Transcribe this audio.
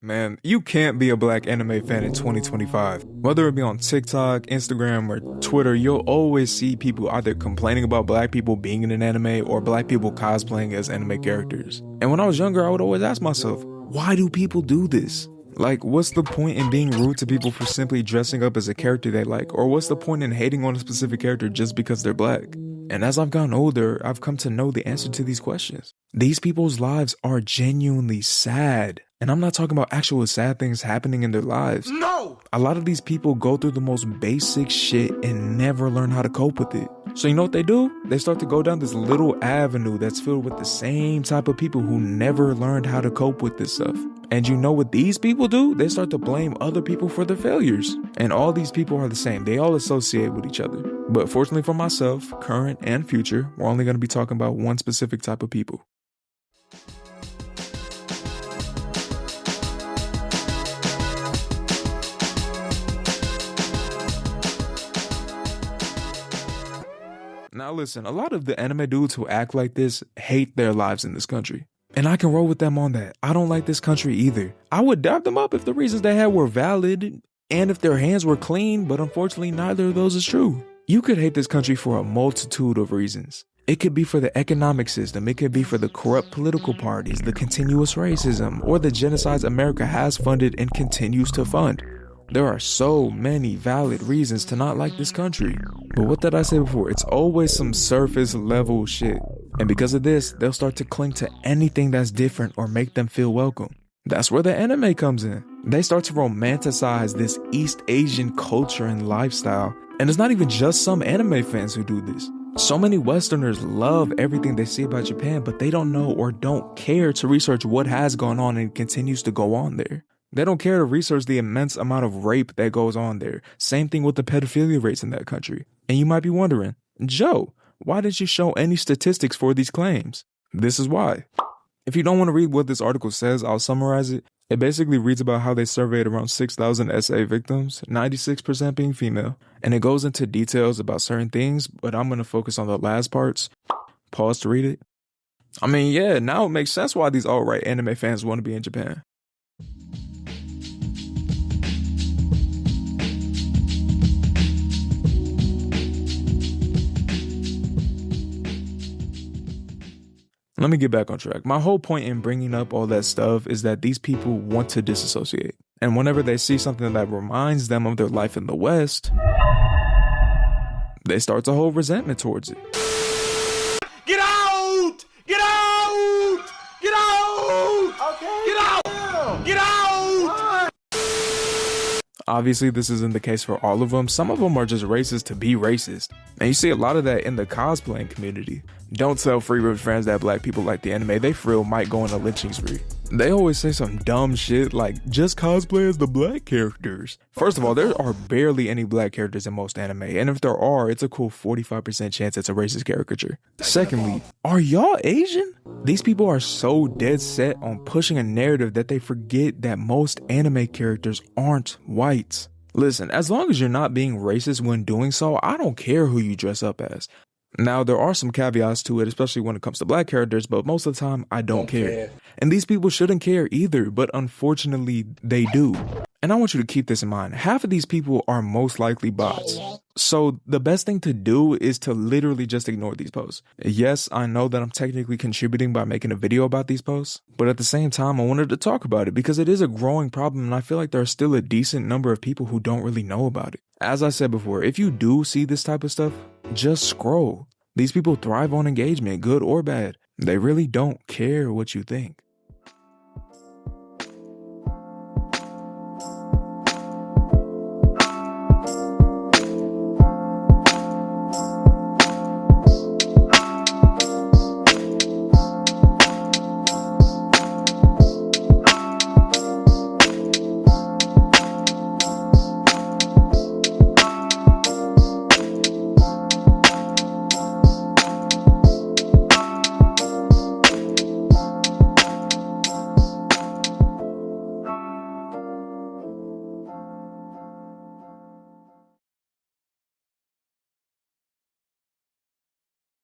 Man, you can't be a black anime fan in 2025. Whether it be on TikTok, Instagram, or Twitter, you'll always see people either complaining about black people being in an anime or black people cosplaying as anime characters. And when I was younger, I would always ask myself, why do people do this? Like, what's the point in being rude to people for simply dressing up as a character they like? Or what's the point in hating on a specific character just because they're black? And as I've gotten older, I've come to know the answer to these questions. These people's lives are genuinely sad. And I'm not talking about actual sad things happening in their lives. No! A lot of these people go through the most basic shit and never learn how to cope with it. So you know what they do? They start to go down this little avenue that's filled with the same type of people who never learned how to cope with this stuff. And you know what these people do? They start to blame other people for their failures. And all these people are the same. They all associate with each other. But fortunately for myself, current and future, we're only going to be talking about one specific type of people. Now listen, a lot of the anime dudes who act like this hate their lives in this country. And I can roll with them on that. I don't like this country either. I would dab them up if the reasons they had were valid and if their hands were clean, but unfortunately neither of those is true. You could hate this country for a multitude of reasons. It could be for the economic system, it could be for the corrupt political parties, the continuous racism, or the genocides America has funded and continues to fund. There are so many valid reasons to not like this country. But what did I say before? It's always some surface level shit. And because of this, they'll start to cling to anything that's different or make them feel welcome. That's where the anime comes in. They start to romanticize this East Asian culture and lifestyle. And it's not even just some anime fans who do this. So many Westerners love everything they see about Japan, but they don't know or don't care to research what has gone on and continues to go on there. They don't care to research the immense amount of rape that goes on there. Same thing with the pedophilia rates in that country. And you might be wondering, Joe, why didn't you show any statistics for these claims? This is why. If you don't want to read what this article says, I'll summarize it. It basically reads about how they surveyed around 6,000 SA victims, 96% being female. And it goes into details about certain things, but I'm going to focus on the last parts. Pause to read it. I mean, yeah, now it makes sense why these alt-right anime fans want to be in Japan. Let me get back on track. My whole point in bringing up all that stuff is that these people want to disassociate. And whenever they see something that reminds them of their life in the West, they start to hold resentment towards it. Get out! Get out! Get out! Okay. Get out! Get out! Obviously, this isn't the case for all of them. Some of them are just racist to be racist. And you see a lot of that in the cosplaying community. Don't tell free rib fans that black people like the anime. They for real might go on a lynching spree. They always say some dumb shit like, just cosplay as the black characters. First of all, there are barely any black characters in most anime. And if there are, it's a cool 45% chance it's a racist caricature. Secondly, are y'all Asian? These people are so dead set on pushing a narrative that they forget that most anime characters aren't white. Listen, as long as you're not being racist when doing so, I don't care who you dress up as. Now, there are some caveats to it, especially when it comes to black characters, but most of the time, I don't care. And these people shouldn't care either, but unfortunately, they do. And I want you to keep this in mind. Half of these people are most likely bots. So the best thing to do is to literally just ignore these posts. Yes, I know that I'm technically contributing by making a video about these posts, but at the same time, I wanted to talk about it because it is a growing problem and I feel like there are still a decent number of people who don't really know about it. As I said before, if you do see this type of stuff, just scroll. These people thrive on engagement, good or bad. They really don't care what you think.